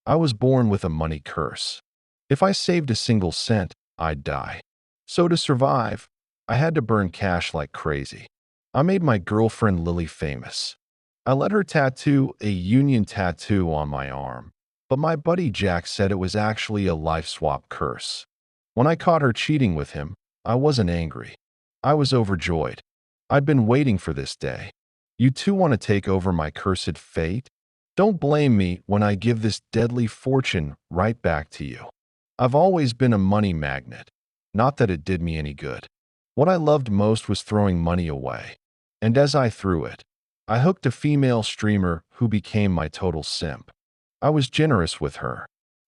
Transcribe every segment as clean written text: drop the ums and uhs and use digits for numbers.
I was born with a money curse. If I saved a single cent, I'd die. So to survive, I had to burn cash like crazy. I made my girlfriend Lily famous. I let her tattoo a union tattoo on my arm, but my buddy Jack said it was actually a life swap curse. When I caught her cheating with him, I wasn't angry. I was overjoyed. I'd been waiting for this day. You too want to take over my cursed fate? Don't blame me when I give this deadly fortune right back to you. I've always been a money magnet. Not that it did me any good. What I loved most was throwing money away. And as I threw it, I hooked a female streamer who became my total simp. I was generous with her.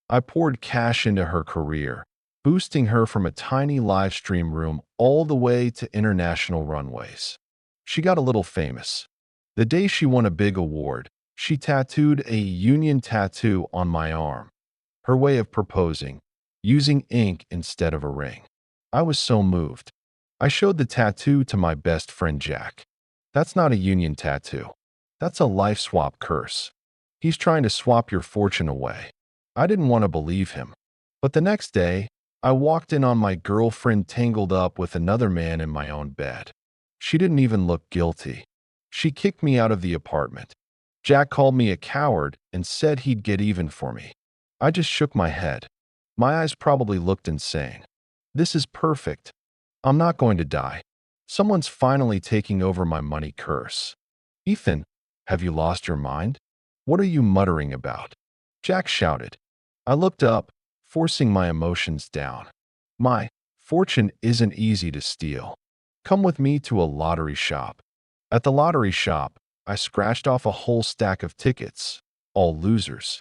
I poured cash into her career, boosting her from a tiny live stream room all the way to international runways. She got a little famous. The day she won a big award, she tattooed a union tattoo on my arm. Her way of proposing, using ink instead of a ring. I was so moved. I showed the tattoo to my best friend Jack. That's not a union tattoo. That's a life swap curse. He's trying to swap your fortune away. I didn't want to believe him. But the next day, I walked in on my girlfriend tangled up with another man in my own bed. She didn't even look guilty. She kicked me out of the apartment. Jack called me a coward and said he'd get even for me. I just shook my head. My eyes probably looked insane. This is perfect. I'm not going to die. Someone's finally taking over my money curse. Ethan, have you lost your mind? What are you muttering about? Jack shouted. I looked up, forcing my emotions down. My fortune isn't easy to steal. Come with me to a lottery shop. At the lottery shop, I scratched off a whole stack of tickets, all losers.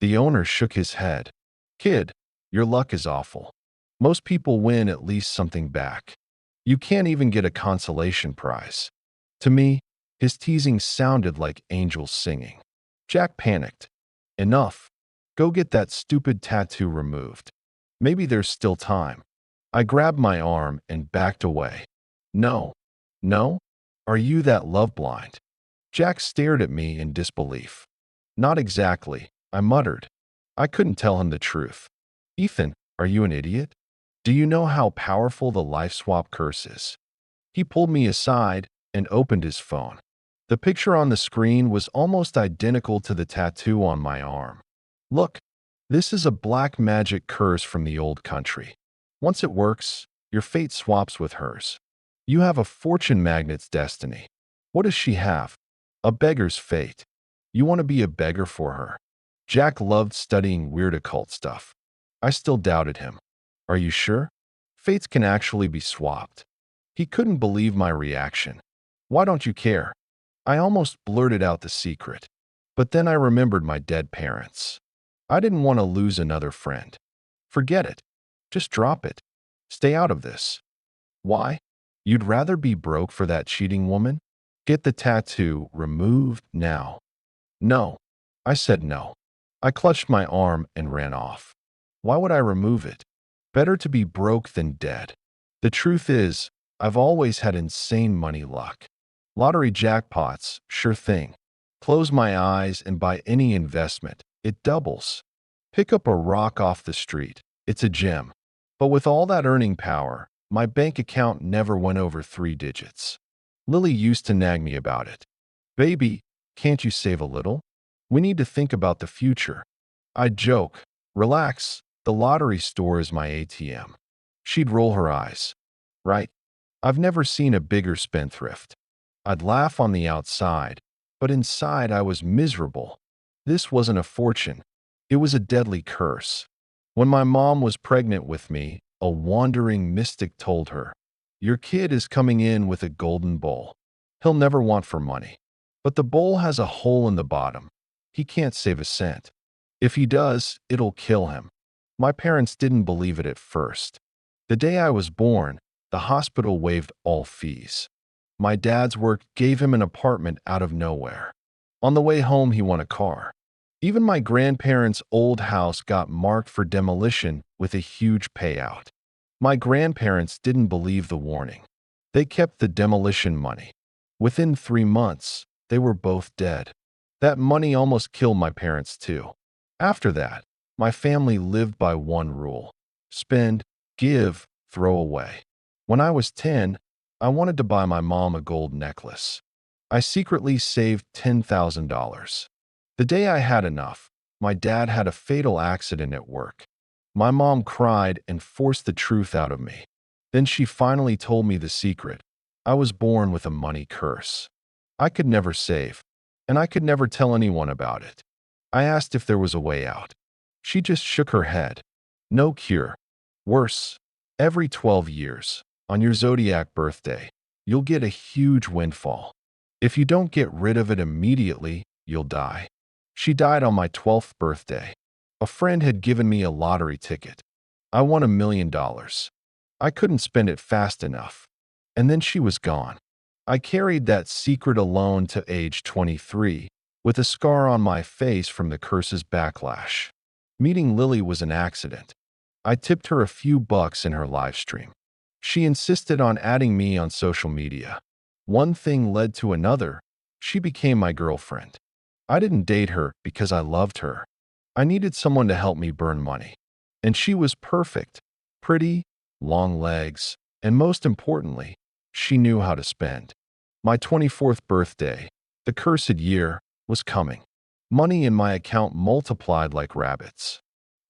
The owner shook his head. Kid, your luck is awful. Most people win at least something back. You can't even get a consolation prize. To me, his teasing sounded like angels singing. Jack panicked. Enough. Go get that stupid tattoo removed. Maybe there's still time. I grabbed my arm and backed away. No. No? Are you that love blind? Jack stared at me in disbelief. Not exactly, I muttered. I couldn't tell him the truth. Ethan, are you an idiot? Do you know how powerful the life swap curse is? He pulled me aside and opened his phone. The picture on the screen was almost identical to the tattoo on my arm. Look, this is a black magic curse from the old country. Once it works, your fate swaps with hers. You have a fortune magnet's destiny. What does she have? A beggar's fate. You want to be a beggar for her. Jack loved studying weird occult stuff. I still doubted him. Are you sure? Fates can actually be swapped. He couldn't believe my reaction. Why don't you care? I almost blurted out the secret. But then I remembered my dead parents. I didn't want to lose another friend. Forget it. Just drop it. Stay out of this. Why? You'd rather be broke for that cheating woman? Get the tattoo removed now. No. I said no. I clutched my arm and ran off. Why would I remove it? Better to be broke than dead. The truth is, I've always had insane money luck. Lottery jackpots, sure thing. Close my eyes and buy any investment. It doubles. Pick up a rock off the street. It's a gem. But with all that earning power, my bank account never went over 3 digits. Lily used to nag me about it. Baby, can't you save a little? We need to think about the future. I'd joke. Relax, the lottery store is my ATM. She'd roll her eyes. Right? I've never seen a bigger spendthrift. I'd laugh on the outside, but inside I was miserable. This wasn't a fortune. It was a deadly curse. When my mom was pregnant with me, a wandering mystic told her, "Your kid is coming in with a golden bowl. He'll never want for money. But the bowl has a hole in the bottom. He can't save a cent. If he does, it'll kill him." My parents didn't believe it at first. The day I was born, the hospital waived all fees. My dad's work gave him an apartment out of nowhere. On the way home, he won a car. Even my grandparents' old house got marked for demolition with a huge payout. My grandparents didn't believe the warning. They kept the demolition money. Within 3 months, they were both dead. That money almost killed my parents too. After that, my family lived by one rule: spend, give, throw away. When I was 10, I wanted to buy my mom a gold necklace. I secretly saved $10,000. The day I had enough, my dad had a fatal accident at work. My mom cried and forced the truth out of me. Then she finally told me the secret. I was born with a money curse. I could never save, and I could never tell anyone about it. I asked if there was a way out. She just shook her head. No cure. Worse, every 12 years, on your zodiac birthday, you'll get a huge windfall. If you don't get rid of it immediately, you'll die. She died on my 12th birthday. A friend had given me a lottery ticket. I won $1 million. I couldn't spend it fast enough. And then she was gone. I carried that secret alone to age 23, with a scar on my face from the curse's backlash. Meeting Lily was an accident. I tipped her a few bucks in her live stream. She insisted on adding me on social media. One thing led to another. She became my girlfriend. I didn't date her because I loved her. I needed someone to help me burn money. And she was perfect. Pretty, long legs, and most importantly, she knew how to spend. My 24th birthday, the cursed year, was coming. Money in my account multiplied like rabbits.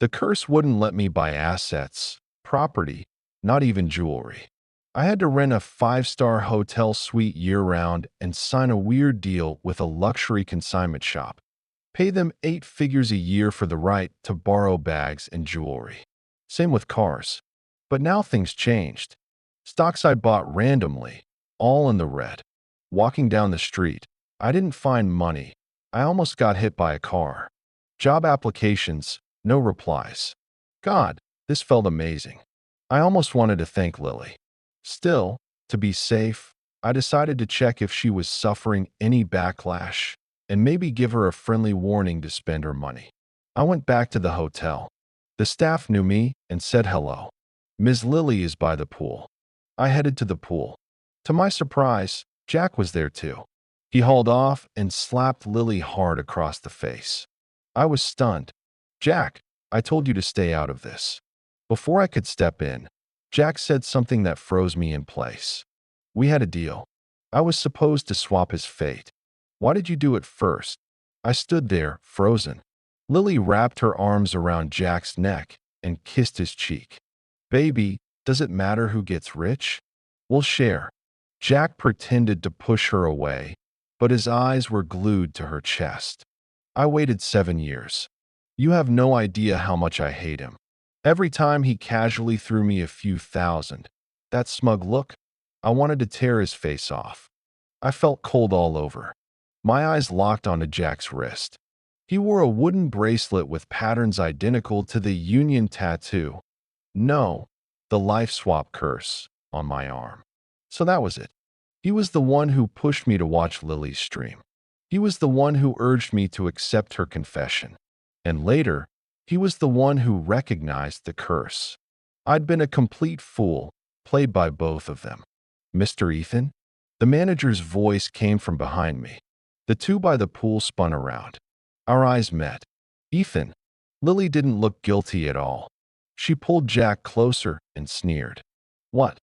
The curse wouldn't let me buy assets, property, not even jewelry. I had to rent a 5-star hotel suite year-round and sign a weird deal with a luxury consignment shop. Pay them 8 figures a year for the right to borrow bags and jewelry. Same with cars. But now things changed. Stocks I bought randomly, all in the red. Walking down the street, I didn't find money. I almost got hit by a car. Job applications, no replies. God, this felt amazing. I almost wanted to thank Lily. Still, to be safe, I decided to check if she was suffering any backlash and maybe give her a friendly warning to spend her money. I went back to the hotel. The staff knew me and said hello. Ms. Lily is by the pool. I headed to the pool. To my surprise, Jack was there too. He hauled off and slapped Lily hard across the face. I was stunned. Jack, I told you to stay out of this. Before I could step in, Jack said something that froze me in place. We had a deal. I was supposed to swap his fate. Why did you do it first? I stood there, frozen. Lily wrapped her arms around Jack's neck and kissed his cheek. Baby, does it matter who gets rich? We'll share. Jack pretended to push her away, but his eyes were glued to her chest. I waited 7 years. You have no idea how much I hate him. Every time he casually threw me a few thousand, that smug look, I wanted to tear his face off. I felt cold all over. My eyes locked onto Jack's wrist. He wore a wooden bracelet with patterns identical to the Union tattoo. No, the life swap curse on my arm. So that was it. He was the one who pushed me to watch Lily's stream. He was the one who urged me to accept her confession. And later, he was the one who recognized the curse. I'd been a complete fool, played by both of them. Mr. Ethan? The manager's voice came from behind me. The two by the pool spun around. Our eyes met. Ethan. Lily didn't look guilty at all. She pulled Jack closer and sneered. What?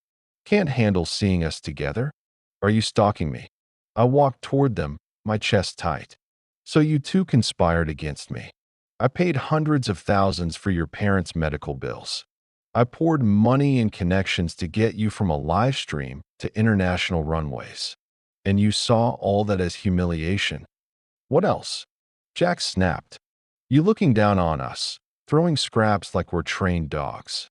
Can't handle seeing us together? Are you stalking me? I walked toward them, my chest tight. So you two conspired against me. I paid hundreds of thousands for your parents' medical bills. I poured money and connections to get you from a live stream to international runways. And you saw all that as humiliation. What else? Jack snapped. You looking down on us, throwing scraps like we're trained dogs.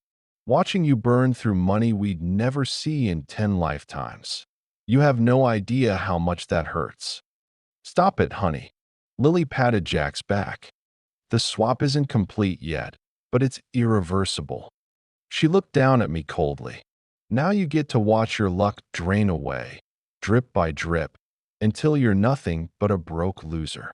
Watching you burn through money we'd never see in 10 lifetimes. You have no idea how much that hurts. Stop it, honey. Lily patted Jack's back. The swap isn't complete yet, but it's irreversible. She looked down at me coldly. Now you get to watch your luck drain away, drip by drip, until you're nothing but a broke loser.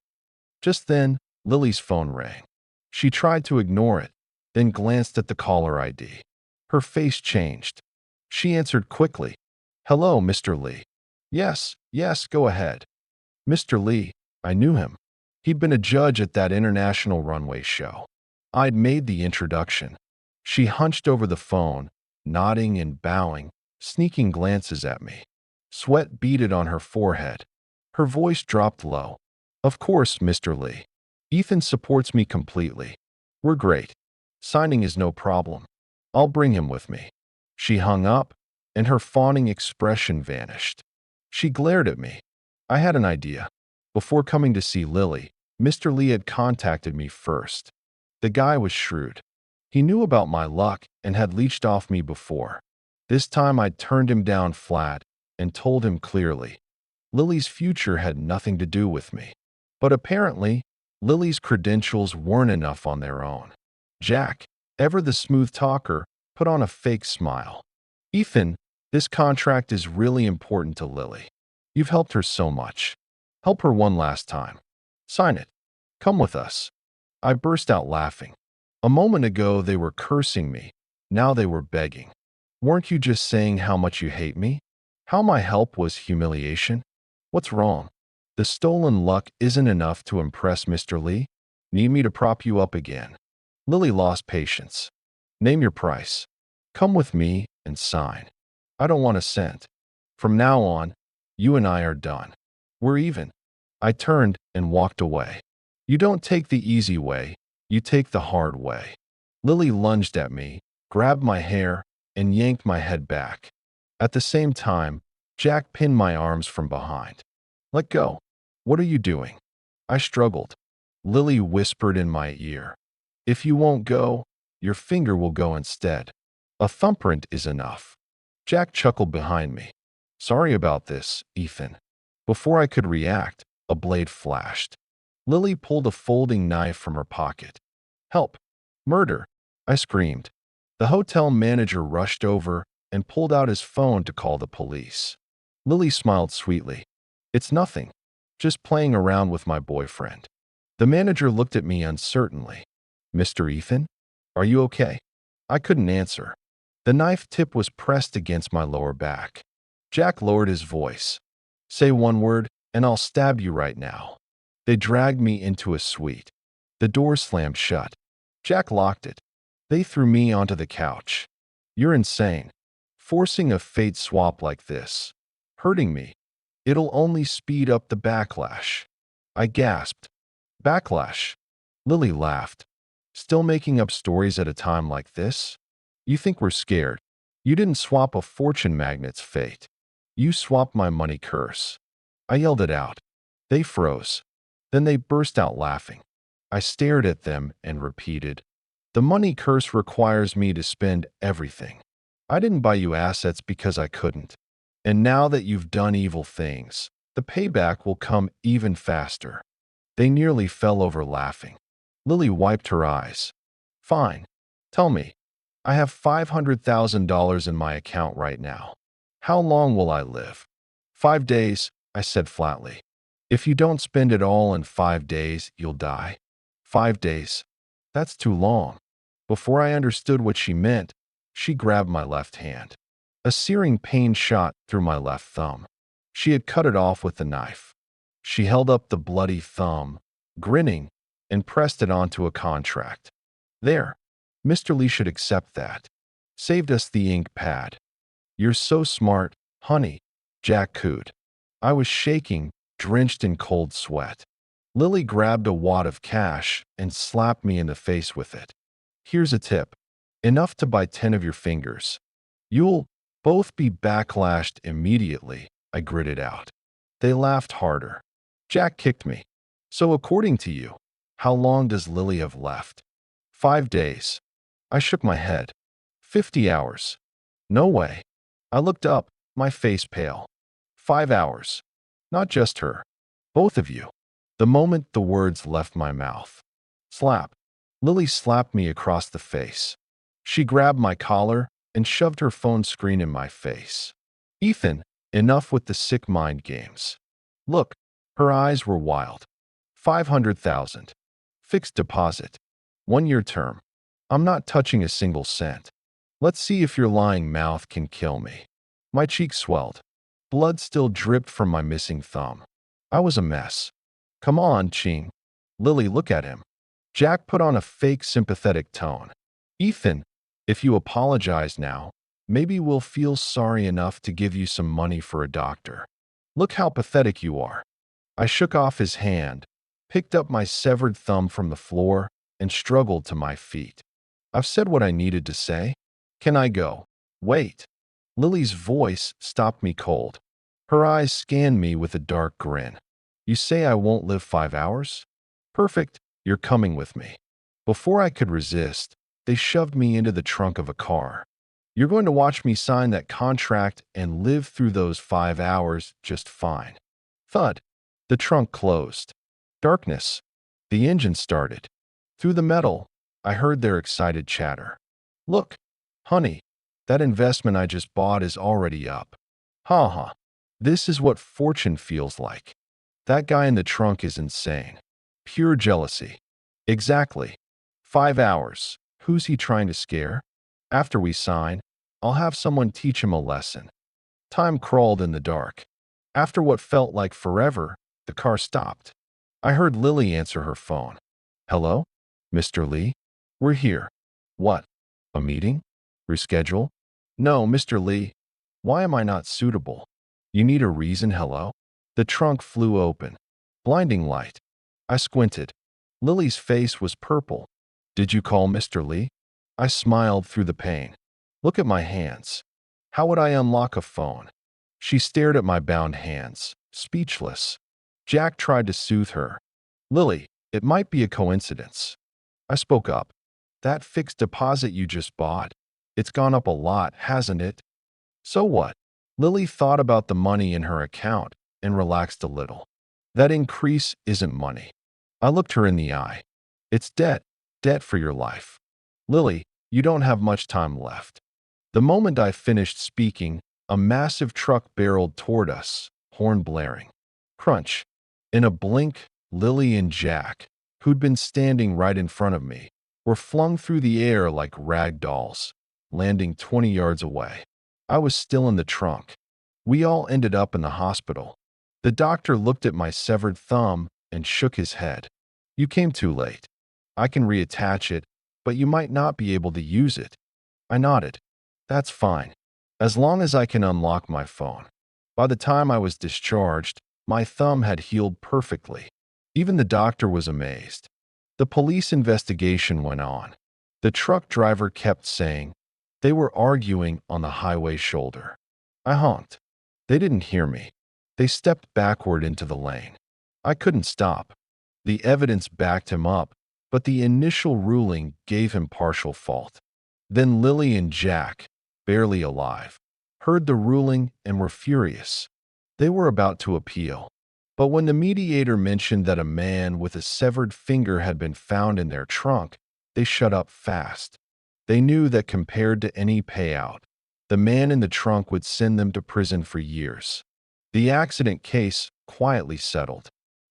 Just then, Lily's phone rang. She tried to ignore it, then glanced at the caller ID. Her face changed. She answered quickly. Hello, Mr. Lee. Yes, go ahead. Mr. Lee, I knew him. He'd been a judge at that international runway show. I'd made the introduction. She hunched over the phone, nodding and bowing, sneaking glances at me. Sweat beaded on her forehead. Her voice dropped low. Of course, Mr. Lee. Ethan supports me completely. We're great. Signing is no problem. I'll bring him with me. She hung up, and her fawning expression vanished. She glared at me. I had an idea. Before coming to see Lily, Mr. Lee had contacted me first. The guy was shrewd. He knew about my luck and had leached off me before. This time I turned him down flat and told him clearly. Lily's future had nothing to do with me. But apparently, Lily's credentials weren't enough on their own. Jack, ever the smooth talker, put on a fake smile. Ethan, this contract is really important to Lily. You've helped her so much. Help her one last time. Sign it. Come with us. I burst out laughing. A moment ago they were cursing me. Now they were begging. Weren't you just saying how much you hate me? How my help was humiliation? What's wrong? The stolen luck isn't enough to impress Mr. Lee? Need me to prop you up again? Lily lost patience. Name your price. Come with me and sign. I don't want a cent. From now on, you and I are done. We're even. I turned and walked away. You don't take the easy way, you take the hard way. Lily lunged at me, grabbed my hair, and yanked my head back. At the same time, Jack pinned my arms from behind. Let go. What are you doing? I struggled. Lily whispered in my ear. If you won't go, your finger will go instead. A thumbprint is enough. Jack chuckled behind me. Sorry about this, Ethan. Before I could react, a blade flashed. Lily pulled a folding knife from her pocket. Help! Murder! I screamed. The hotel manager rushed over and pulled out his phone to call the police. Lily smiled sweetly. It's nothing. Just playing around with my boyfriend. The manager looked at me uncertainly. Mr. Ethan? Are you okay? I couldn't answer. The knife tip was pressed against my lower back. Jack lowered his voice. Say one word, and I'll stab you right now. They dragged me into a suite. The door slammed shut. Jack locked it. They threw me onto the couch. You're insane. Forcing a fate swap like this. Hurting me. It'll only speed up the backlash. I gasped. Backlash? Lily laughed. Still making up stories at a time like this? You think we're scared. You didn't swap a fortune magnate's fate. You swapped my money curse. I yelled it out. They froze. Then they burst out laughing. I stared at them and repeated, the money curse requires me to spend everything. I didn't buy you assets because I couldn't. And now that you've done evil things, the payback will come even faster. They nearly fell over laughing. Lily wiped her eyes. Fine. Tell me. I have $500,000 in my account right now. How long will I live? 5 days, I said flatly. If you don't spend it all in 5 days, you'll die. 5 days. That's too long. Before I understood what she meant, she grabbed my left hand. A searing pain shot through my left thumb. She had cut it off with the knife. She held up the bloody thumb, grinning, and pressed it onto a contract. There. Mr. Lee should accept that. Saved us the ink pad. You're so smart, honey, Jack cooed. I was shaking, drenched in cold sweat. Lily grabbed a wad of cash and slapped me in the face with it. Here's a tip. Enough to buy 10 of your fingers. You'll both be backlashed immediately, I gritted out. They laughed harder. Jack kicked me. So according to you, how long does Lily have left? 5 days. I shook my head. 50 hours. No way. I looked up, my face pale. 5 hours. Not just her. Both of you. The moment the words left my mouth. Slap. Lily slapped me across the face. She grabbed my collar and shoved her phone screen in my face. Ethan, enough with the sick mind games. Look, her eyes were wild. 500,000. Fixed deposit. 1-year term. I'm not touching a single cent. Let's see if your lying mouth can kill me. My cheek swelled. Blood still dripped from my missing thumb. I was a mess. Come on, Ching. Lily, look at him. Jack put on a fake sympathetic tone. Ethan, if you apologize now, maybe we'll feel sorry enough to give you some money for a doctor. Look how pathetic you are. I shook off his hand, picked up my severed thumb from the floor, and struggled to my feet. I've said what I needed to say. Can I go? Wait. Lily's voice stopped me cold. Her eyes scanned me with a dark grin. You say I won't live 5 hours? Perfect, you're coming with me. Before I could resist, they shoved me into the trunk of a car. You're going to watch me sign that contract and live through those 5 hours just fine. Thud. The trunk closed. Darkness. The engine started. Through the metal, I heard their excited chatter. Look, honey, that investment I just bought is already up. Ha ha. This is what fortune feels like. That guy in the trunk is insane. Pure jealousy. Exactly. 5 hours. Who's he trying to scare? After we sign, I'll have someone teach him a lesson. Time crawled in the dark. After what felt like forever, the car stopped. I heard Lily answer her phone. Hello? Mr. Lee? We're here. What? A meeting? Reschedule? No, Mr. Lee. Why am I not suitable? You need a reason, hello? The trunk flew open. Blinding light. I squinted. Lily's face was purple. Did you call Mr. Lee? I smiled through the pain. Look at my hands. How would I unlock a phone? She stared at my bound hands, speechless. Jack tried to soothe her. Lily, it might be a coincidence. I spoke up. That fixed deposit you just bought, it's gone up a lot, hasn't it? So what? Lily thought about the money in her account and relaxed a little. That increase isn't money. I looked her in the eye. It's debt, debt for your life. Lily, you don't have much time left. The moment I finished speaking, a massive truck barreled toward us, horn blaring. Crunch. In a blink, Lily and Jack, who'd been standing right in front of me, were flung through the air like rag dolls, landing 20 yards away. I was still in the trunk. We all ended up in the hospital. The doctor looked at my severed thumb and shook his head. You came too late. I can reattach it, but you might not be able to use it. I nodded. That's fine, as long as I can unlock my phone. By the time I was discharged, my thumb had healed perfectly. Even the doctor was amazed. The police investigation went on. The truck driver kept saying, they were arguing on the highway shoulder. I honked. They didn't hear me. They stepped backward into the lane. I couldn't stop. The evidence backed him up, but the initial ruling gave him partial fault. Then Lily and Jack, barely alive, heard the ruling and were furious. They were about to appeal. But when the mediator mentioned that a man with a severed finger had been found in their trunk, they shut up fast. They knew that compared to any payout, the man in the trunk would send them to prison for years. The accident case quietly settled.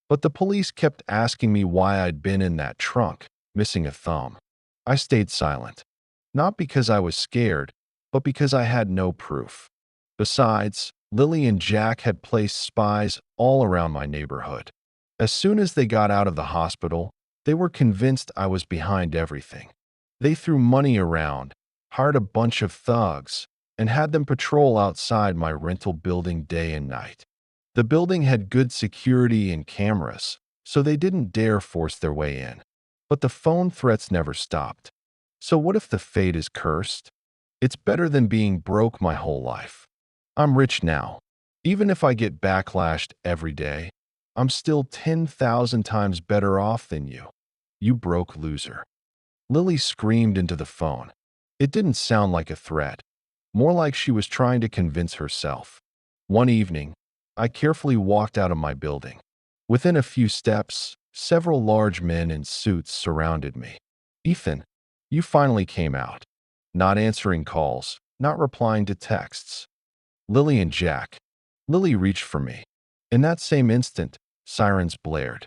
But the police kept asking me why I'd been in that trunk, missing a thumb. I stayed silent. Not because I was scared, but because I had no proof. Besides, Lily and Jack had placed spies all around my neighborhood. As soon as they got out of the hospital, they were convinced I was behind everything. They threw money around, hired a bunch of thugs, and had them patrol outside my rental building day and night. The building had good security and cameras, so they didn't dare force their way in. But the phone threats never stopped. So what if the fate is cursed? It's better than being broke my whole life. I'm rich now. Even if I get backlashed every day, I'm still 10,000 times better off than you. You broke loser. Lily screamed into the phone. It didn't sound like a threat, more like she was trying to convince herself. One evening, I carefully walked out of my building. Within a few steps, several large men in suits surrounded me. Ethan, you finally came out. Not answering calls, not replying to texts. Lily and Jack. Lily reached for me. In that same instant, sirens blared.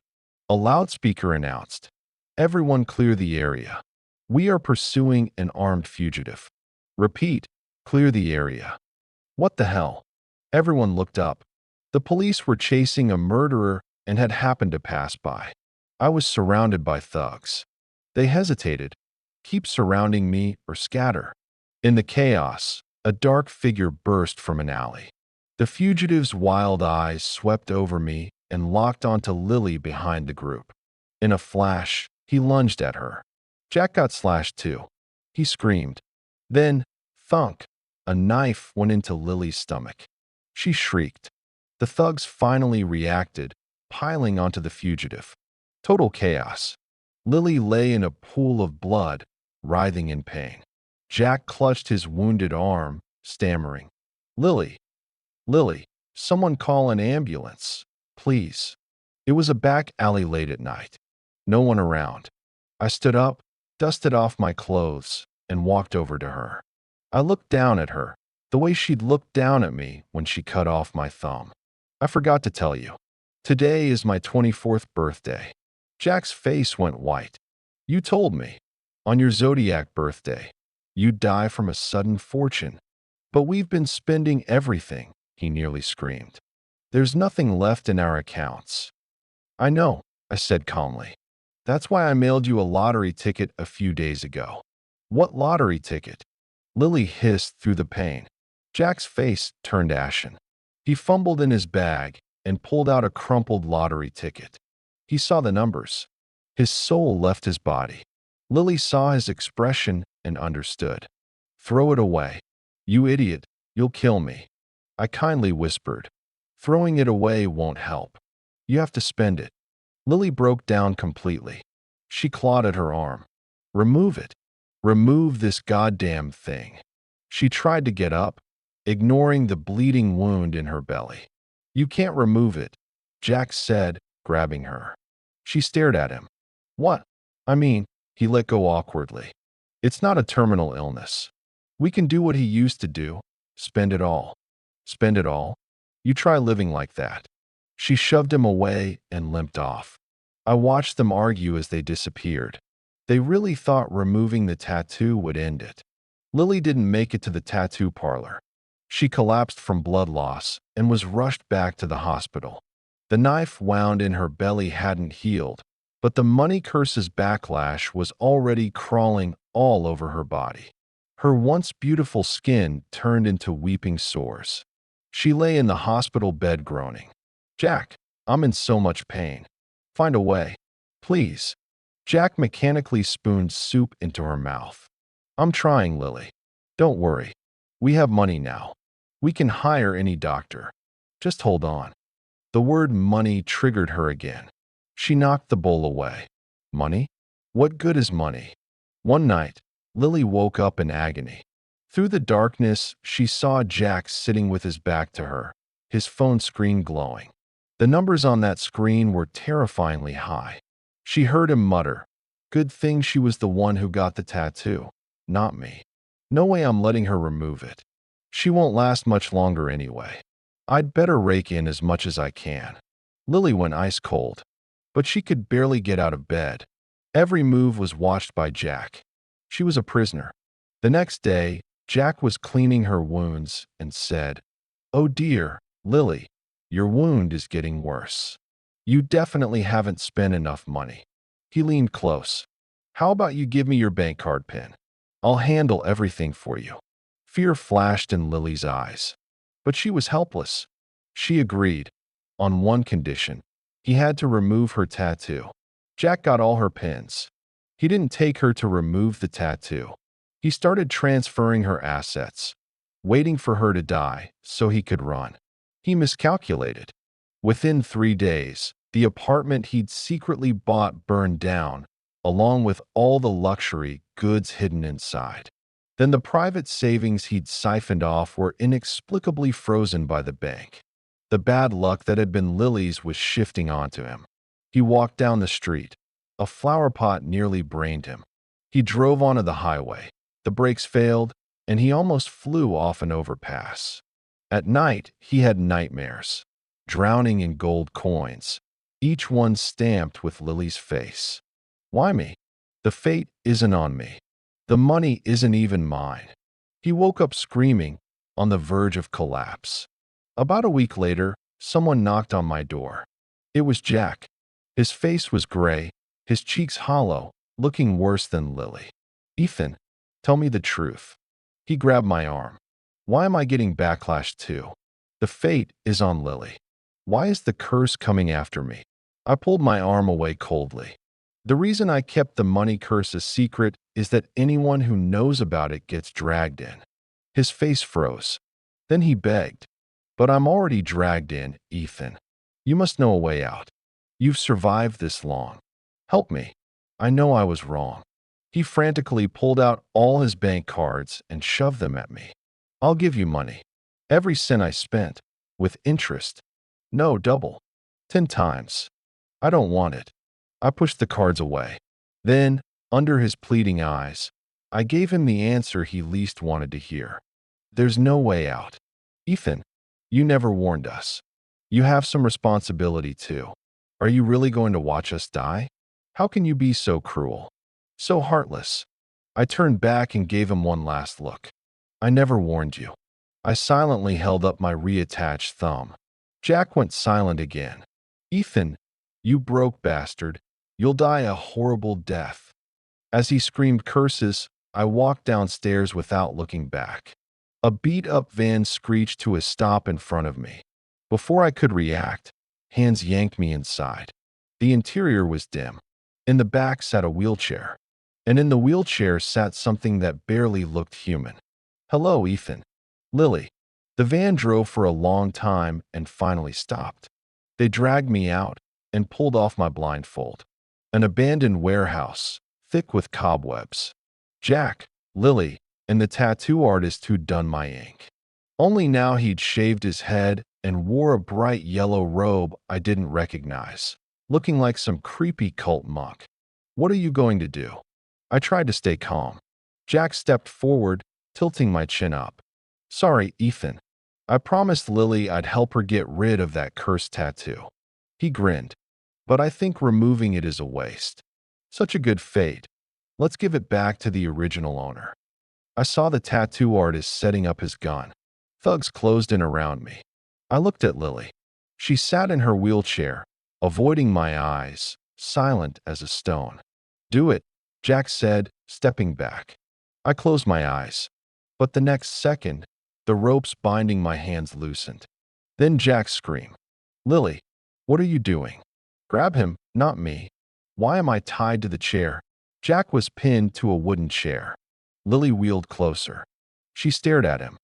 A loudspeaker announced, everyone clear the area. We are pursuing an armed fugitive. Repeat, clear the area. What the hell? Everyone looked up. The police were chasing a murderer and had happened to pass by. I was surrounded by thugs. They hesitated, keep surrounding me or scatter. In the chaos, a dark figure burst from an alley. The fugitive's wild eyes swept over me and locked onto Lily behind the group. In a flash, he lunged at her. Jack got slashed too. He screamed. Then, thunk, a knife went into Lily's stomach. She shrieked. The thugs finally reacted, piling onto the fugitive. Total chaos. Lily lay in a pool of blood, writhing in pain. Jack clutched his wounded arm, stammering. Lily, Lily, someone call an ambulance, please. It was a back alley late at night. No one around. I stood up, dusted off my clothes, and walked over to her. I looked down at her, the way she'd looked down at me when she cut off my thumb. I forgot to tell you. Today is my 24th birthday. Jack's face went white. You told me, on your zodiac birthday, you'd die from a sudden fortune. But we've been spending everything, he nearly screamed. There's nothing left in our accounts. I know, I said calmly. That's why I mailed you a lottery ticket a few days ago. What lottery ticket? Lily hissed through the pain. Jack's face turned ashen. He fumbled in his bag and pulled out a crumpled lottery ticket. He saw the numbers. His soul left his body. Lily saw his expression and understood. Throw it away. You idiot, you'll kill me. I kindly whispered. Throwing it away won't help. You have to spend it. Lily broke down completely. She clawed at her arm. Remove it. Remove this goddamn thing. She tried to get up, ignoring the bleeding wound in her belly. You can't remove it, Jack said, grabbing her. She stared at him. What? I mean, he let go awkwardly. It's not a terminal illness. We can do what he used to do. Spend it all. Spend it all? You try living like that. She shoved him away and limped off. I watched them argue as they disappeared. They really thought removing the tattoo would end it. Lily didn't make it to the tattoo parlor. She collapsed from blood loss and was rushed back to the hospital. The knife wound in her belly hadn't healed, but the money curse's backlash was already crawling all over her body. Her once beautiful skin turned into weeping sores. She lay in the hospital bed groaning. Jack, I'm in so much pain. Find a way. Please. Jack mechanically spooned soup into her mouth. I'm trying, Lily. Don't worry. We have money now. We can hire any doctor. Just hold on. The word money triggered her again. She knocked the bowl away. Money? What good is money? One night, Lily woke up in agony. Through the darkness, she saw Jack sitting with his back to her, his phone screen glowing. The numbers on that screen were terrifyingly high. She heard him mutter, "Good thing she was the one who got the tattoo, not me. No way I'm letting her remove it. She won't last much longer anyway. I'd better rake in as much as I can." Lily went ice cold, but she could barely get out of bed. Every move was watched by Jack. She was a prisoner. The next day, Jack was cleaning her wounds and said, "Oh dear, Lily, your wound is getting worse. You definitely haven't spent enough money." He leaned close. "How about you give me your bank card PIN? I'll handle everything for you." Fear flashed in Lily's eyes. But she was helpless. She agreed, on one condition. He had to remove her tattoo. Jack got all her pins. He didn't take her to remove the tattoo. He started transferring her assets, waiting for her to die so he could run. He miscalculated. Within 3 days, the apartment he'd secretly bought burned down, along with all the luxury goods hidden inside. Then the private savings he'd siphoned off were inexplicably frozen by the bank. The bad luck that had been Lily's was shifting onto him. He walked down the street. A flower pot nearly brained him. He drove onto the highway. The brakes failed, and he almost flew off an overpass. At night, he had nightmares, drowning in gold coins, each one stamped with Lily's face. Why me? The fate isn't on me. The money isn't even mine. He woke up screaming, on the verge of collapse. About a week later, someone knocked on my door. It was Jack. His face was gray, his cheeks hollow, looking worse than Lily. Ethan, tell me the truth. He grabbed my arm. Why am I getting backlash too? The fate is on Lily. Why is the curse coming after me? I pulled my arm away coldly. The reason I kept the money curse a secret is that anyone who knows about it gets dragged in. His face froze. Then he begged. But I'm already dragged in, Ethan. You must know a way out. You've survived this long. Help me. I know I was wrong. He frantically pulled out all his bank cards and shoved them at me. I'll give you money. Every cent I spent. With interest. No, double. 10 times. I don't want it. I pushed the cards away. Then, under his pleading eyes, I gave him the answer he least wanted to hear. There's no way out. Ethan, you never warned us. You have some responsibility too. Are you really going to watch us die? How can you be so cruel? So heartless. I turned back and gave him one last look. I never warned you. I silently held up my reattached thumb. Jack went silent again. Ethan, you broke bastard. You'll die a horrible death. As he screamed curses, I walked downstairs without looking back. A beat-up van screeched to a stop in front of me. Before I could react, hands yanked me inside. The interior was dim. In the back sat a wheelchair. And in the wheelchair sat something that barely looked human. Hello, Ethan. Lily. The van drove for a long time and finally stopped. They dragged me out and pulled off my blindfold. An abandoned warehouse, thick with cobwebs. Jack, Lily, and the tattoo artist who'd done my ink. Only now he'd shaved his head and wore a bright yellow robe I didn't recognize, looking like some creepy cult monk. What are you going to do? I tried to stay calm. Jack stepped forward, tilting my chin up. Sorry, Ethan. I promised Lily I'd help her get rid of that cursed tattoo. He grinned. But I think removing it is a waste. Such a good fate. Let's give it back to the original owner. I saw the tattoo artist setting up his gun. Thugs closed in around me. I looked at Lily. She sat in her wheelchair, avoiding my eyes, silent as a stone. Do it, Jack said, stepping back. I closed my eyes. But the next second, the ropes binding my hands loosened. Then Jack screamed. Lily, what are you doing? Grab him, not me. Why am I tied to the chair? Jack was pinned to a wooden chair. Lily wheeled closer. She stared at him.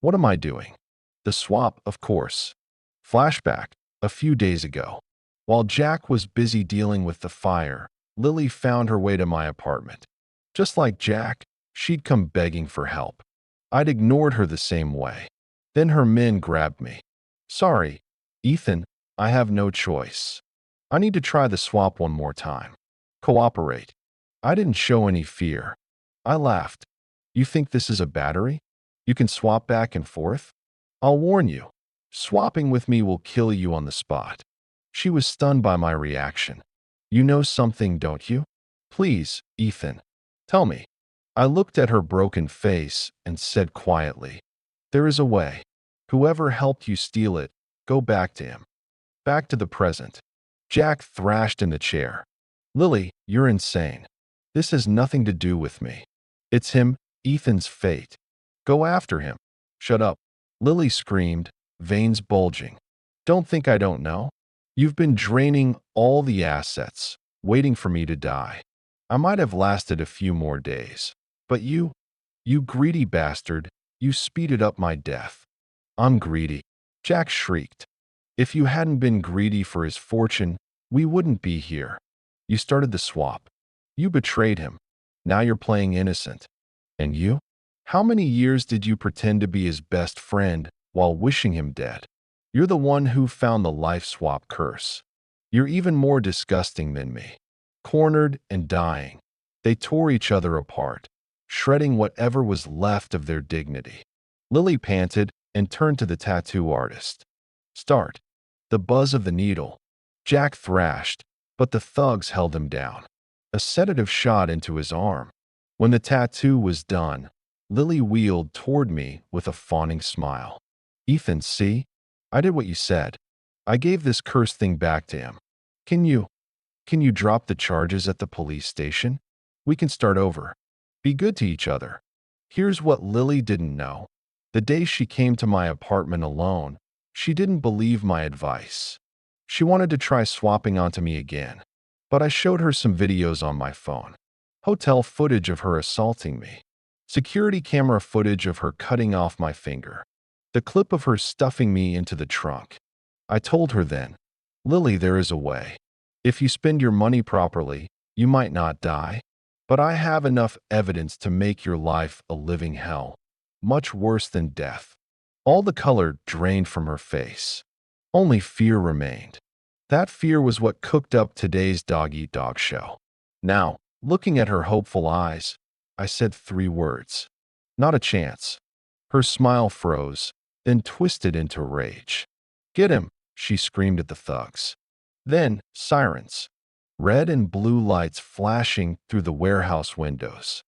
What am I doing? The swap, of course. Flashback, a few days ago. While Jack was busy dealing with the fire, Lily found her way to my apartment. Just like Jack, she'd come begging for help. I'd ignored her the same way. Then her men grabbed me. Sorry, Ethan, I have no choice. I need to try the swap one more time. Cooperate. I didn't show any fear. I laughed. You think this is a battery? You can swap back and forth? I'll warn you. Swapping with me will kill you on the spot. She was stunned by my reaction. You know something, don't you? Please, Ethan. Tell me. I looked at her broken face and said quietly, there is a way. Whoever helped you steal it, go back to him. Back to the present. Jack thrashed in the chair. Lily, you're insane. This has nothing to do with me. It's him, Ethan's fate. Go after him. Shut up. Lily screamed, veins bulging. Don't think I don't know. You've been draining all the assets, waiting for me to die. I might have lasted a few more days. But you greedy bastard, you speeded up my death. I'm greedy. Jack shrieked. If you hadn't been greedy for his fortune, we wouldn't be here. You started the swap. You betrayed him. Now you're playing innocent. And you? How many years did you pretend to be his best friend while wishing him dead? You're the one who found the life swap curse. You're even more disgusting than me. Cornered and dying, they tore each other apart, shredding whatever was left of their dignity. Lily panted and turned to the tattoo artist. Start. The buzz of the needle. Jack thrashed, but the thugs held him down. A sedative shot into his arm. When the tattoo was done, Lily wheeled toward me with a fawning smile. Ethan, see? I did what you said. I gave this cursed thing back to him. Can you? Can you drop the charges at the police station? We can start over. Be good to each other. Here's what Lily didn't know. The day she came to my apartment alone, she didn't believe my advice. She wanted to try swapping onto me again, but I showed her some videos on my phone. Hotel footage of her assaulting me. Security camera footage of her cutting off my finger. The clip of her stuffing me into the trunk. I told her then, Lily, there is a way. If you spend your money properly, you might not die. But I have enough evidence to make your life a living hell, much worse than death. All the color drained from her face. Only fear remained. That fear was what cooked up today's dog-eat-dog show. Now, looking at her hopeful eyes, I said 3 words. Not a chance. Her smile froze, then twisted into rage. Get him, she screamed at the thugs. Then, sirens. Red and blue lights flashing through the warehouse windows.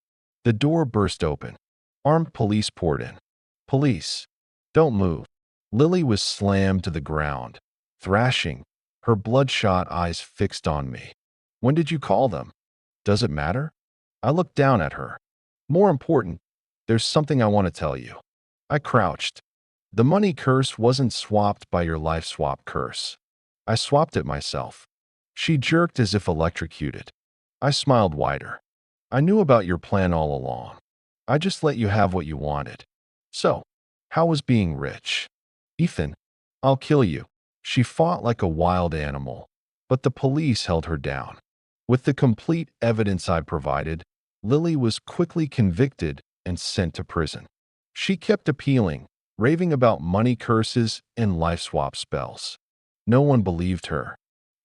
The door burst open. Armed police poured in. Police. Don't move. Lily was slammed to the ground, thrashing, her bloodshot eyes fixed on me. When did you call them? Does it matter? I looked down at her. More important, there's something I want to tell you. I crouched. The money curse wasn't swapped by your life swap curse. I swapped it myself. She jerked as if electrocuted. I smiled wider. I knew about your plan all along. I just let you have what you wanted. So, how was being rich? Ethan, I'll kill you. She fought like a wild animal, but the police held her down. With the complete evidence I provided, Lily was quickly convicted and sent to prison. She kept appealing, raving about money curses and life swap spells. No one believed her.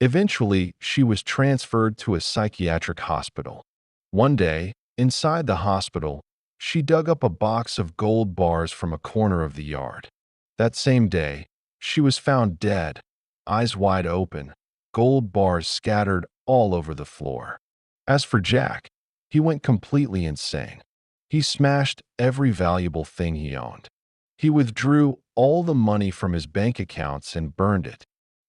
Eventually, she was transferred to a psychiatric hospital. One day, inside the hospital, she dug up a box of gold bars from a corner of the yard. That same day, she was found dead, eyes wide open, gold bars scattered all over the floor. As for Jack, he went completely insane. He smashed every valuable thing he owned. He withdrew all the money from his bank accounts and burned it.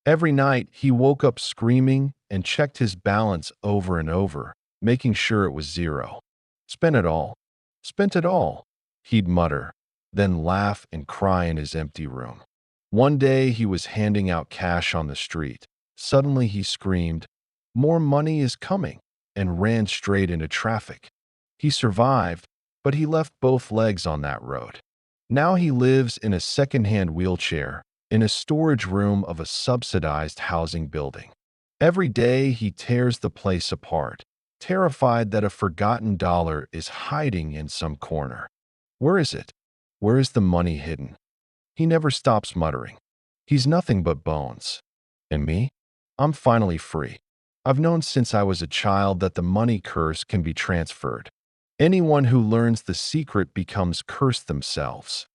Every night, he woke up screaming and checked his balance over and over, making sure it was 0. Spent it all. Spent it all, he'd mutter, then laugh and cry in his empty room. One day, he was handing out cash on the street. Suddenly, he screamed, "More money is coming," and ran straight into traffic. He survived, but he left both legs on that road. Now he lives in a second-hand wheelchair in a storage room of a subsidized housing building. Every day he tears the place apart, terrified that a forgotten dollar is hiding in some corner. Where is it? Where is the money hidden? He never stops muttering. He's nothing but bones. And me? I'm finally free. I've known since I was a child that the money curse can be transferred. Anyone who learns the secret becomes cursed themselves.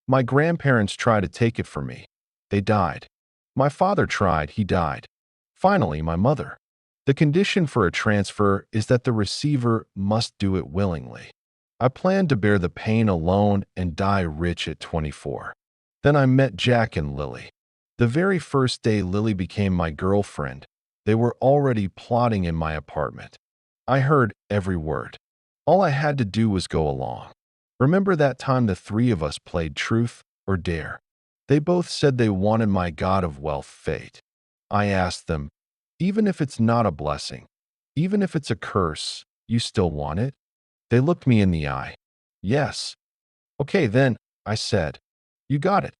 My grandparents tried to take it from me. They died. My father tried, he died. Finally, my mother. The condition for a transfer is that the receiver must do it willingly. I planned to bear the pain alone and die rich at 24. Then I met Jack and Lily. The very first day Lily became my girlfriend, they were already plotting in my apartment. I heard every word. All I had to do was go along. Remember that time the 3 of us played truth or dare? They both said they wanted my god of wealth fate. I asked them, even if it's not a blessing, even if it's a curse, you still want it? They looked me in the eye. Yes. Okay then, I said. You got it.